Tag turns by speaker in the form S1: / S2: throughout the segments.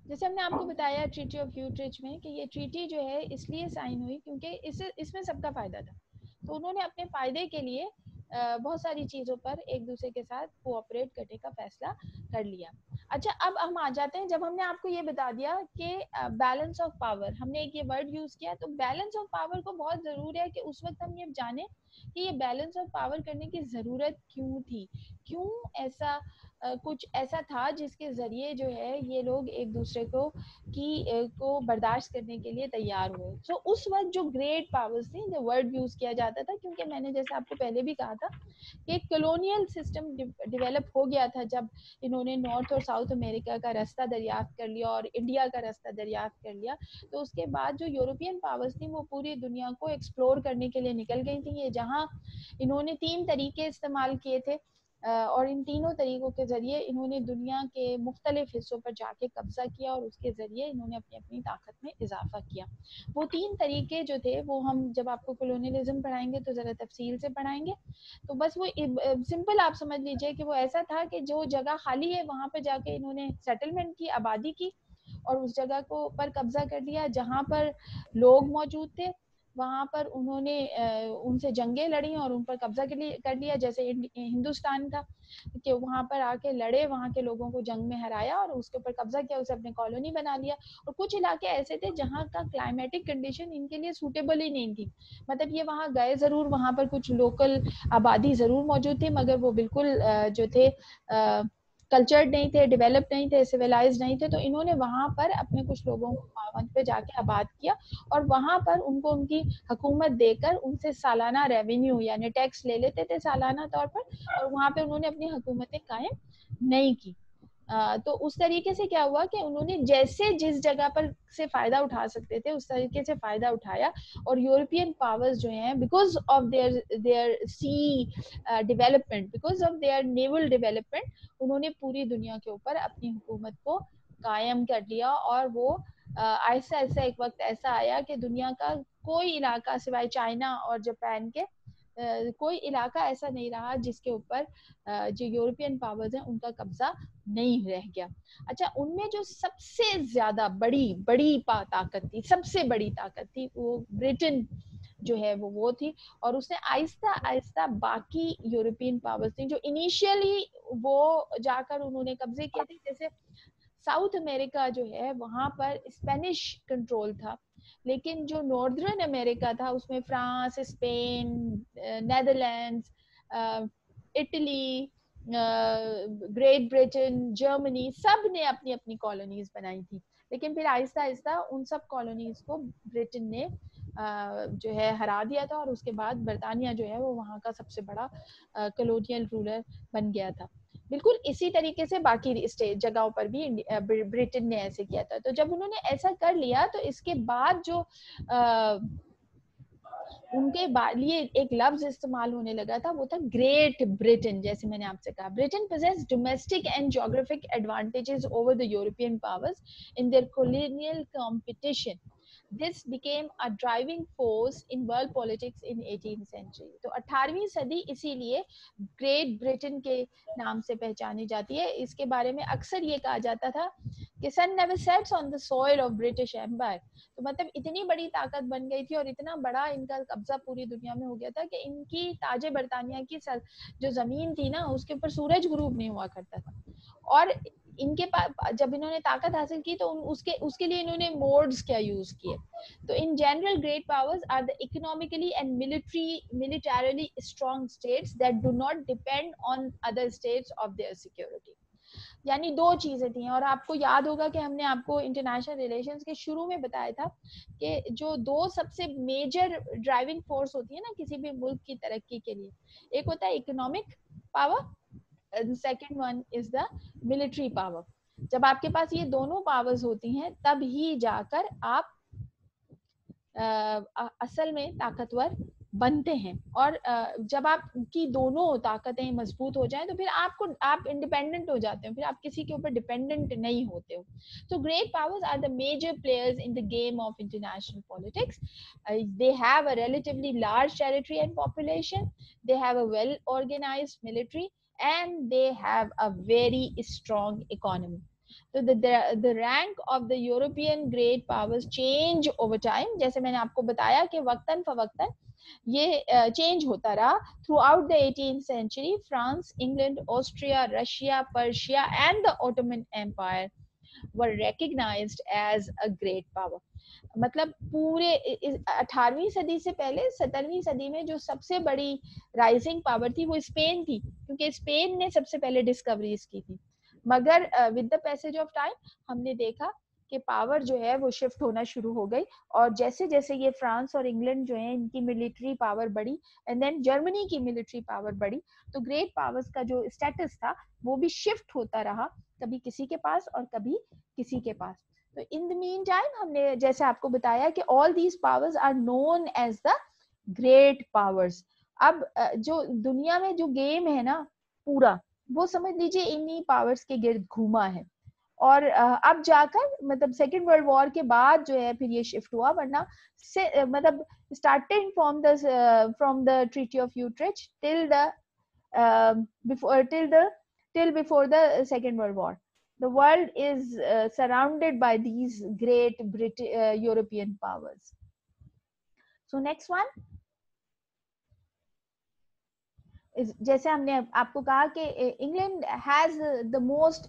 S1: جیسے ہم نے آپ کو بتایا ٹریٹی آف یوٹریچ میں کہ یہ ٹریٹی جو ہے اس لیے سائن ہوئی کیونکہ اس میں سب کا فائدہ تھا. تو انہوں نے اپنے فائدے کے لیے بہت ساری چیزوں پر ایک دوسرے کے ساتھ کوآپریٹ کرنے کا فیصلہ کر لیا. اچھا اب ہم آ جاتے ہیں, جب ہم نے آپ کو یہ بتا دیا کہ بیلنس آف پاور, ہم نے ایک یہ ورڈ یوز کیا, تو بیلنس آف پاور کو بہت ضروری ہے کہ اس وقت ہم یہ جانیں کہ یہ بیلنس آف پاور کرنے کی ضرورت کیوں تھی, کیوں ایسا کچھ ایسا تھا جس کے ذریعے جو ہے یہ لوگ ایک دوسرے کو برداشت کرنے کے لیے تیار ہوئے. سو اس وقت جو گریٹ پاورز تھیں, جو ورڈ یوز کیا جاتا تھا, کیونکہ میں نے جیسے آپ کو پہلے بھی کہا تھا کہ کلونیل سسٹم ڈیولپ ہو گیا تھا جب انہوں نے نارتھ اور ساؤتھ امریکہ کا راستہ دریافت کر لیا اور انڈیا کا راستہ دریافت کر لیا. تو اس کے بعد جو یورپین پاورز تھیں وہ پوری دنیا کو ایکسپلور کرنے کے لیے نکل گئی تھیں. یہ جہاں انہوں نے 3 طریقے استعمال کیے تھے اور ان تینوں طریقوں کے ذریعے انہوں نے دنیا کے مختلف حصوں پر جا کے قبضہ کیا اور اس کے ذریعے انہوں نے اپنی طاقت میں اضافہ کیا. وہ 3 طریقے جو تھے وہ ہم جب آپ کو کولونیلزم پڑھائیں گے تو ذرا تفصیل سے پڑھائیں گے. تو بس وہ سمپل آپ سمجھ لیجئے کہ وہ ایسا تھا کہ جو جگہ خالی ہے وہاں پہ جا کے انہوں نے سیٹلمنٹ کی, آبادی کی اور اس جگہ کو پر قبضہ کر لیا. جہاں پر لوگ موجود تھے وہاں پر انہوں نے ان سے جنگیں لڑی اور ان پر قبضہ کر لیا. جیسے ہندوستان تھا کہ وہاں پر آ کے لڑے, وہاں کے لوگوں کو جنگ میں ہرایا اور اس کے اوپر قبضہ کیا, اسے اپنے کالونی بنا لیا. اور کچھ علاقے ایسے تھے جہاں کا کلائمیٹک کنڈیشن ان کے لیے سوٹیبل ہی نہیں تھی, مطلب یہ وہاں گئے ضرور, وہاں پر کچھ لوکل آبادی ضرور موجود تھی مگر وہ بالکل جو تھے کلچرڈ نہیں تھے, ڈیولپ نہیں تھے, سویلائز نہیں تھے. تو انہوں نے وہاں پر اپنے کچھ لوگوں کو وہاں پہ جا کے آباد کیا اور وہاں پر ان کو ان کی حکومت دے کر ان سے سالانہ ریونیو یعنی ٹیکس لے لیتے تھے سالانہ طور پر, اور وہاں پہ انہوں نے اپنی حکومتیں قائم نہیں کی. تو اس طریقے سے کیا ہوا کہ انہوں نے جیسے جس جگہ پر سے فائدہ اٹھا سکتے تھے اس طریقے سے فائدہ اٹھایا. اور یورپین پاورز جو ہیں because of their sea development, because of their naval development, انہوں نے پوری دنیا کے اوپر اپنی حکومت کو قائم کر لیا. اور وہ آہستہ آہستہ ایک وقت ایسا آیا کہ دنیا کا کوئی علاقہ سوائے چائنا اور جاپان کے کوئی علاقہ ایسا نہیں رہا جس کے اوپر جو یورپین پاورز ہیں ان کا قبضہ نہیں رہ گیا. اچھا, ان میں جو سب سے زیادہ بڑی طاقت تھی, سب سے بڑی طاقت تھی, وہ برٹن جو ہے وہ تھی. اور اس نے آہستہ آہستہ باقی یورپین پاورز تھیں جو انیشیلی وہ جا کر انہوں نے قبضے کیے تھے. جیسے ساؤتھ امریکہ جو ہے وہاں پر اسپینش کنٹرول تھا, لیکن جو ناردرن امریکہ تھا اس میں France, Spain, Netherlands, Italy, Great Britain, Germany, سب نے اپنی اپنی کالونیز بنائی تھی. لیکن پھر آہستہ آہستہ ان سب کالونیز کو برٹن نے جو ہے ہرا دیا تھا, اور اس کے بعد برطانیہ جو ہے وہ وہاں کا سب سے بڑا کلونیل رولر بن گیا تھا. بالکل اسی طریقے سے باقی جگہوں پر بھی برٹن نے ایسے کیا تھا. تو جب انہوں نے ایسا کر لیا تو اس کے بعد جو ان کے لیے ایک لفظ استعمال ہونے لگا تھا وہ تھا گریٹ برٹن. جیسے میں نے آپ سے کہا, برٹن possessed domestic and geographic advantages over the European powers in their colonial competition. This became a driving force in world politics in 18th century. تو 18ویں صدی اسی لیے گریٹ برٹن کے نام سے پہچانی جاتی ہے. اس کے بارے میں اکثر یہ کہا جاتا تھا کہ sun never sets on the soil of British Empire. تو مطلب اتنی بڑی طاقت بن گئی تھی اور اتنا بڑا ان کا قبضہ پوری دنیا میں ہو گیا تھا کہ ان کی تاج برطانیہ کی جو زمین تھی نا اس کے اوپر سورج غروب نہیں ہوا کرتا تھا. اور ان کے پاس جب انہوں نے طاقت حاصل کی تو اس کے لیے انہوں نے موڈز کیا یوز کیے. تو ان general great powers are the economically and militarily strong states that do not depend on other states of their security. یعنی 2 چیزیں تھیں. اور آپ کو یاد ہوگا کہ ہم نے آپ کو انٹرنیشنل ریلیشنز کے شروع میں بتایا تھا کہ جو 2 سب سے میجر ڈرائیونگ فورس ہوتی ہے نا کسی بھی ملک کی ترقی کے لیے, ایک ہوتا ہے economic power, second one is the military power. جب آپ کے پاس یہ دونوں پاورز ہوتی ہیں تب ہی جا کر آپ اصل میں طاقتور بنتے ہیں. اور جب آپ کی دونوں طاقتیں مضبوط ہو جائیں تو پھر آپ انڈیپینڈنٹ ہو جاتے ہیں, پھر آپ کسی کے اوپر ڈیپینڈنٹ نہیں ہوتے ہو. So great powers are the major players in the game of international politics. They have a relatively large territory and population. They have a well organized military and they have a very strong economy. تو the rank of the European great powers change over time. جیسے میں نے آپ کو بتایا کہ وقتاً فوقتاً یہ چینج ہوتا رہا. Through out the 18th century, France, England, Austria, Russia, Persia and the Ottoman Empire were recognized as a great power. مطلب پورے 18ویں صدی سے پہلے 17ویں صدی میں جو سب سے بڑی رائزنگ پاور تھی وہ اسپین تھی, کیونکہ اسپین نے سب سے پہلے ڈسکوریز کی تھی. مگر with the passage of time ہم نے دیکھا کہ پاور جو ہے وہ شفٹ ہونا شروع ہو گئی, اور جیسے جیسے یہ فرانس اور انگلینڈ جو ہے ان کی ملٹری پاور بڑھی, اینڈ دین جرمنی کی ملٹری پاور بڑھی, تو گریٹ پاورز کا جو اسٹیٹس تھا وہ بھی شفٹ ہوتا رہا, کبھی کسی کے پاس اور کبھی کسی کے پاس. تو ان دی مین ٹائم ہم نے جیسے آپ کو بتایا کہ all these powers are known as the great powers. اب جو دنیا میں جو گیم ہے نا پورا, وہ سمجھ لیجیے انہی پاورز کے گرد گھوما ہے, اور اب جا کر مطلب سیکنڈ ورلڈ وار کے بعد جو ہے پھر یہ شفٹ ہوا, ورنہ مطلب starting from the treaty of Utrecht till before the second world war, the world is surrounded by these great European powers. So next one is, جیسے ہم نے آپ کو کہا کہ England has the most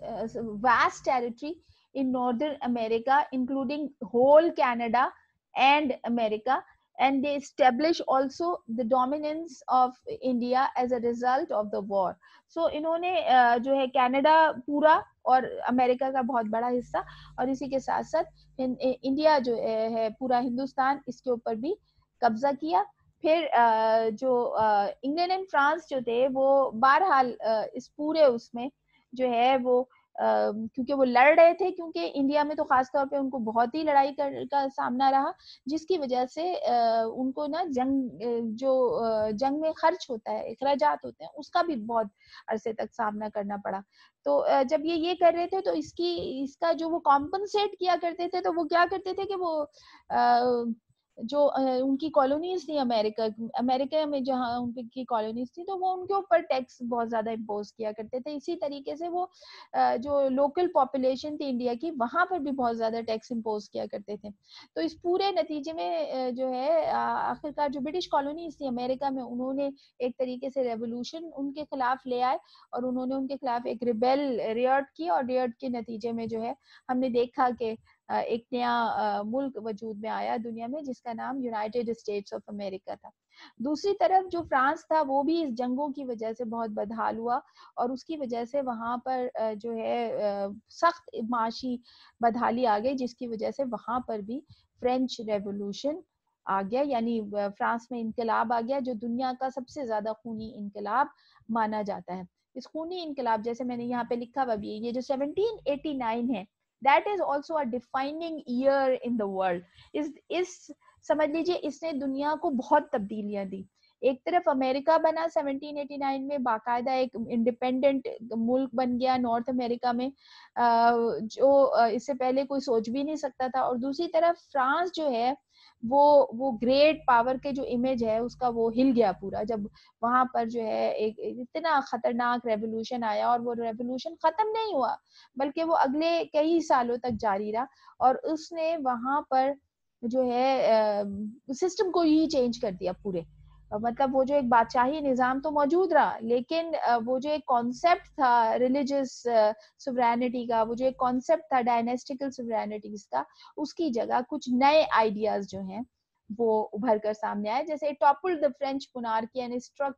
S1: vast territory in Northern America, including whole Canada and America, and they establish also the dominance of India as a result of the war. So انہوں نے جو ہے کینیڈا پورا اور امریکہ کا بہت بڑا حصہ, اور اسی کے ساتھ ساتھ انڈیا جو ہے پورا ہندوستان, اس کے اوپر بھی قبضہ کیا. پھر جو انگلینڈ اینڈ فرانس جو تھے وہ بہرحال اس پورے اس میں جو ہے وہ کیونکہ وہ لڑ رہے تھے, کیونکہ انڈیا میں تو خاص طور پہ ان کو بہت ہی لڑائی کا سامنا رہا, جس کی وجہ سے ان کو نا جنگ میں خرچ ہوتا ہے, اخراجات ہوتے ہیں, اس کا بھی بہت عرصے تک سامنا کرنا پڑا. تو جب یہ کر رہے تھے تو اس کا جو وہ کمپنسیٹ کیا کرتے تھے, تو وہ کیا کرتے تھے کہ وہ جو ان کی کالونیز تھی امریکہ میں جہاں ان کی کالونیز تھی, تو وہ ان کے اوپر ٹیکس بہت زیادہ امپوز کیا کرتے تھے. اسی طریقے سے وہ جو لوکل پاپولیشن تھی انڈیا کی, وہاں پر بھی بہت زیادہ ٹیکس امپوز کیا کرتے تھے. تو اس پورے نتیجے میں جو ہے آخرکار جو برٹش کالونیز تھی امریکہ میں, انہوں نے ایک طریقے سے ریولوشن ان کے خلاف لے آئے, اور انہوں نے ان کے خلاف ایک ریبیل ریئرٹ کی, اور ریئرٹ کے نتیجے میں جو ہے ہم نے دیکھا کہ ایک نیا ملک وجود میں آیا دنیا میں, جس کا نام یونائٹیڈ اسٹیٹس آف امریکہ تھا. دوسری طرف جو فرانس تھا وہ بھی اس جنگوں کی وجہ سے بہت بدحال ہوا, اور اس کی وجہ سے وہاں پر جو ہے سخت معاشی بدحالی آ گئی, جس کی وجہ سے وہاں پر بھی فرینچ ریولوشن آ گیا, یعنی فرانس میں انقلاب آ گیا, جو دنیا کا سب سے زیادہ خونی انقلاب مانا جاتا ہے. اس خونی انقلاب, جیسے میں نے یہاں پہ لکھا ہوا بھی ہے, یہ جو 1789 ہے, that is also a defining year in the world. اس سمجھ لیجئے اس نے دنیا کو بہت تبدیلیاں دی. ایک طرف امریکہ بنا 1789 میں, باقاعدہ ایک انڈیپینڈنٹ ملک بن گیا نارتھ امریکہ میں, جو اس سے پہلے کوئی سوچ بھی نہیں سکتا تھا. اور دوسری طرف فرانس جو ہے وہ گریٹ پاور کے جو امیج ہے اس کا وہ ہل گیا پورا, جب وہاں پر جو ہے ایک اتنا خطرناک ریولوشن آیا, اور وہ ریولوشن ختم نہیں ہوا بلکہ وہ اگلے کئی سالوں تک جاری رہا, اور اس نے وہاں پر جو ہے سسٹم کو ہی چینج کر دیا پورے. مطلب وہ جو ایک بادشاہی نظام تو موجود رہا, لیکن وہ جو ایک کانسیپٹ تھا ریلیجس سوورینٹی کا, وہ جو ایک کانسیپٹ تھا ڈائنیسٹیکل سوورینٹیز کا, اس کی جگہ کچھ نئے آئیڈیاز جو ہیں وہ ابھر کر سامنے آئے. جیسے topple the French monarchy and struck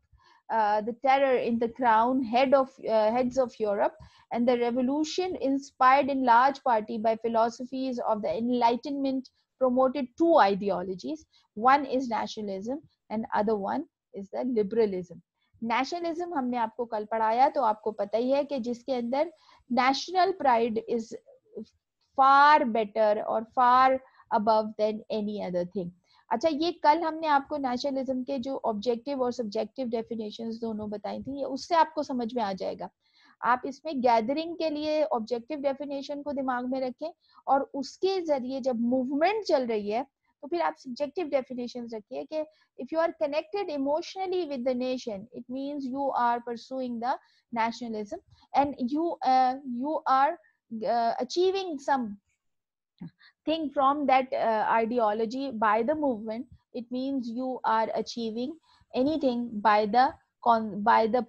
S1: the terror in the crown heads of Europe, and the revolution, inspired in large part by philosophies of the Enlightenment, promoted two ideologies. One is nationalism and other one is the liberalism. Nationalism ہم نے آپ کو کل پڑھایا, تو آپ کو پتہ ہی ہے کہ جس کے اندر national pride is far better اور far above than any other thing. اچھا, یہ کل ہم نے آپ کو نیشنلزم کے جو آبجیکٹیو اور سبجیکٹیو ڈیفینیشنز دونوں بتائی تھیں, اس سے آپ کو سمجھ میں آ جائے گا. آپ اس میں گیدرنگ کے لیے آبجیکٹیو ڈیفینیشن کو دماغ میں رکھیں, اور اس کے ذریعے جب موومنٹ چل رہی ہے تو پھر آپ سبجیکٹیو ڈیفینیشن رکھیے کہ if you are connected emotionally with the nation, it means you are pursuing the nationalism, and you are achieving some thing from that ideology by the movement, it means you are achieving anything by the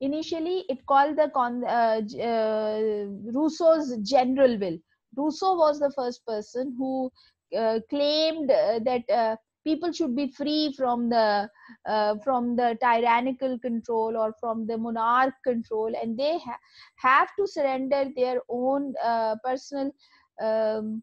S1: initially it called the Rousseau's general will. Rousseau was the first person who claimed that people should be free from the tyrannical control or from the monarch control, and they have to surrender their own personal um,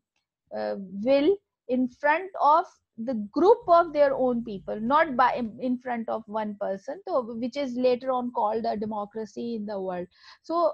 S1: will in front of the group of their own people, not by in front of one person, so which is later on called a democracy in the world. So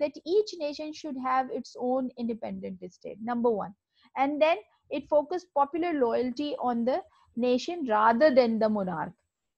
S1: that each nation should have its own independent state, number one, and then it focused popular loyalty on the nation rather than the monarch.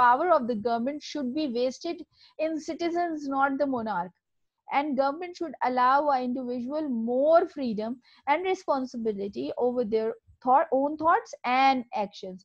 S1: power of the government should be vested in citizens, not the monarch, and government should allow an individual more freedom and responsibility over their own thoughts and actions.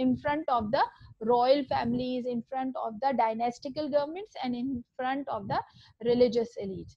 S1: in front of the royal families, in front of the dynastical governments, and in front of the religious elites.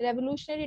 S1: revolutionary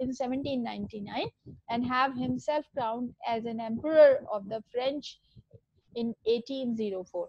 S1: in 1799 and have himself crowned as an emperor of the French in 1804.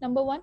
S1: number one.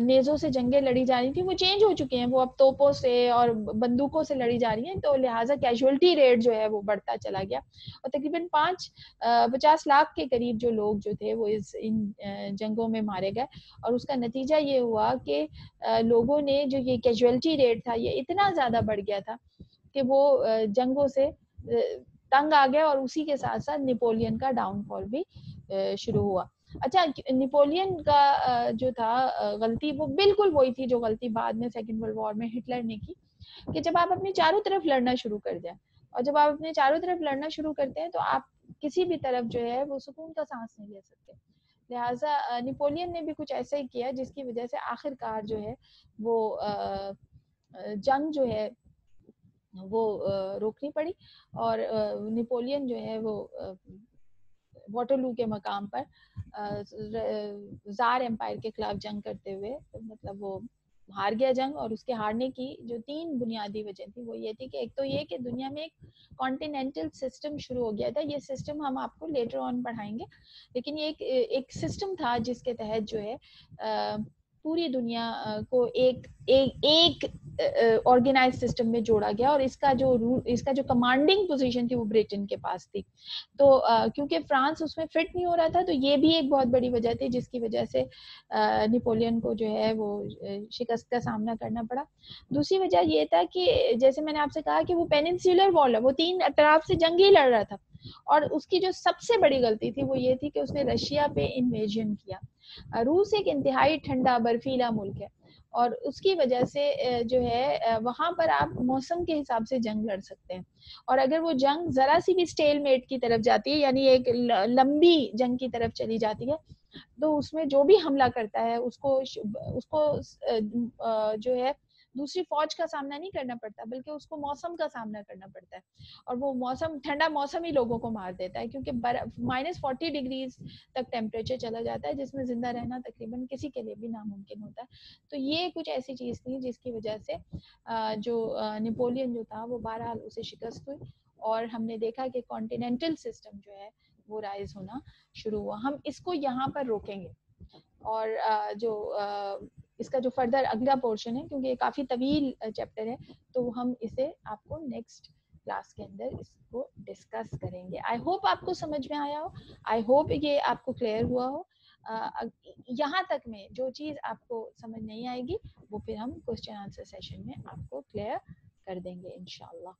S1: نیزوں سے جنگیں لڑی جا رہی تھیں وہ change ہو چکے ہیں, وہ اب توپوں سے اور بندوقوں سے لڑی جا رہی ہیں, تو لہٰذا کیجولٹی ریٹ جو ہے وہ بڑھتا چلا گیا, اور تقریباً 50 لاکھ کے قریب جو لوگ جو تھے وہ ان جنگوں میں مارے گئے, اور اس کا نتیجہ یہ ہوا کہ لوگوں نے جو یہ کیجولٹی ریٹ تھا یہ اتنا زیادہ بڑھ گیا تھا کہ وہ جنگوں سے تنگ آ گیا, اور اسی کے ساتھ ساتھ نیپولین کا ڈاؤن فال بھی شروع ہوا. اچھا, نیپولین کا جو تھا غلطی وہ بالکل وہی تھی جو غلطی بعد میں سیکنڈ ورلڈ وار میں ہٹلر نے کی, کہ جب آپ اپنی چاروں طرف لڑنا شروع کر دیں, اور جب آپ اپنے چاروں طرف لڑنا شروع کرتے ہیں تو آپ کسی بھی طرف جو ہے وہ سکون کا سانس نہیں لے سکتے. لہٰذا نیپولین نے بھی کچھ ایسا ہی کیا جس کی وجہ سے آخر کار جو ہے وہ جنگ جو ہے وہ روکنی پڑی, اور نیپولین جو ہے وہ واٹرلو کے مقام پر زار امپائر کے خلاف جنگ کرتے ہوئے مطلب وہ ہار گیا جنگ. اور اس کے ہارنے کی جو 3 بنیادی وجہ تھی وہ یہ تھی کہ ایک تو یہ کہ دنیا میں ایک کانٹیننٹل سسٹم شروع ہو گیا تھا, یہ سسٹم ہم آپ کو لیٹر آن پڑھائیں گے, لیکن یہ ایک سسٹم تھا جس کے تحت جو ہے پوری دنیا کو ایک آرگنائز سسٹم میں جوڑا گیا, اور اس کا جو کمانڈنگ پوزیشن تھی وہ برٹن کے پاس تھی. تو کیونکہ فرانس اس میں فٹ نہیں ہو رہا تھا, تو یہ بھی ایک بہت بڑی وجہ تھی جس کی وجہ سے نیپولین کو جو ہے وہ شکست کا سامنا کرنا پڑا. دوسری وجہ یہ تھا کہ جیسے میں نے آپ سے کہا کہ وہ پیننسولر وال ہے, وہ 3 اطراف سے جنگ ہی لڑ رہا تھا, اور اس کی جو سب سے بڑی غلطی تھی وہ یہ تھی کہ اس نے رشیا پہ انویژن کیا. روس ایک انتہائی ٹھنڈا برفیلا ملک ہے, اور اس کی وجہ سے جو ہے وہاں پر آپ موسم کے حساب سے جنگ لڑ سکتے ہیں, اور اگر وہ جنگ ذرا سی بھی اسٹیل میٹ کی طرف جاتی ہے, یعنی ایک لمبی جنگ کی طرف چلی جاتی ہے, تو اس میں جو بھی حملہ کرتا ہے اس کو جو ہے دوسری فوج کا سامنا نہیں کرنا پڑتا, بلکہ اس کو موسم کا سامنا کرنا پڑتا ہے, اور وہ موسم ٹھنڈا موسم ہی لوگوں کو مار دیتا ہے, کیونکہ -40 ڈگریز تک ٹیمپریچر چلا جاتا ہے جس میں زندہ رہنا تقریباً کسی کے لیے بھی ناممکن ہوتا ہے. تو یہ کچھ ایسی چیز تھی جس کی وجہ سے جو نیپولین جو تھا وہ بہرحال اسے شکست ہوئی, اور ہم نے دیکھا کہ کانٹیننٹل سسٹم جو ہے وہ رائز ہونا شروع ہوا. ہم اس کو یہاں پر روکیں گے, اور جو اس کا جو فردر اگلا پورشن ہے, کیونکہ یہ کافی طویل چیپٹر ہے, تو ہم اسے آپ کو نیکسٹ کلاس کے اندر اس کو ڈسکس کریں گے. آئی ہوپ آپ کو سمجھ میں آیا ہو, آئی ہوپ یہ آپ کو کلیئر ہوا ہو. یہاں تک میں جو چیز آپ کو سمجھ نہیں آئے گی وہ پھر ہم کوسچن آنسر سیشن میں آپ کو کلیئر کر دیں گے انشاءاللہ.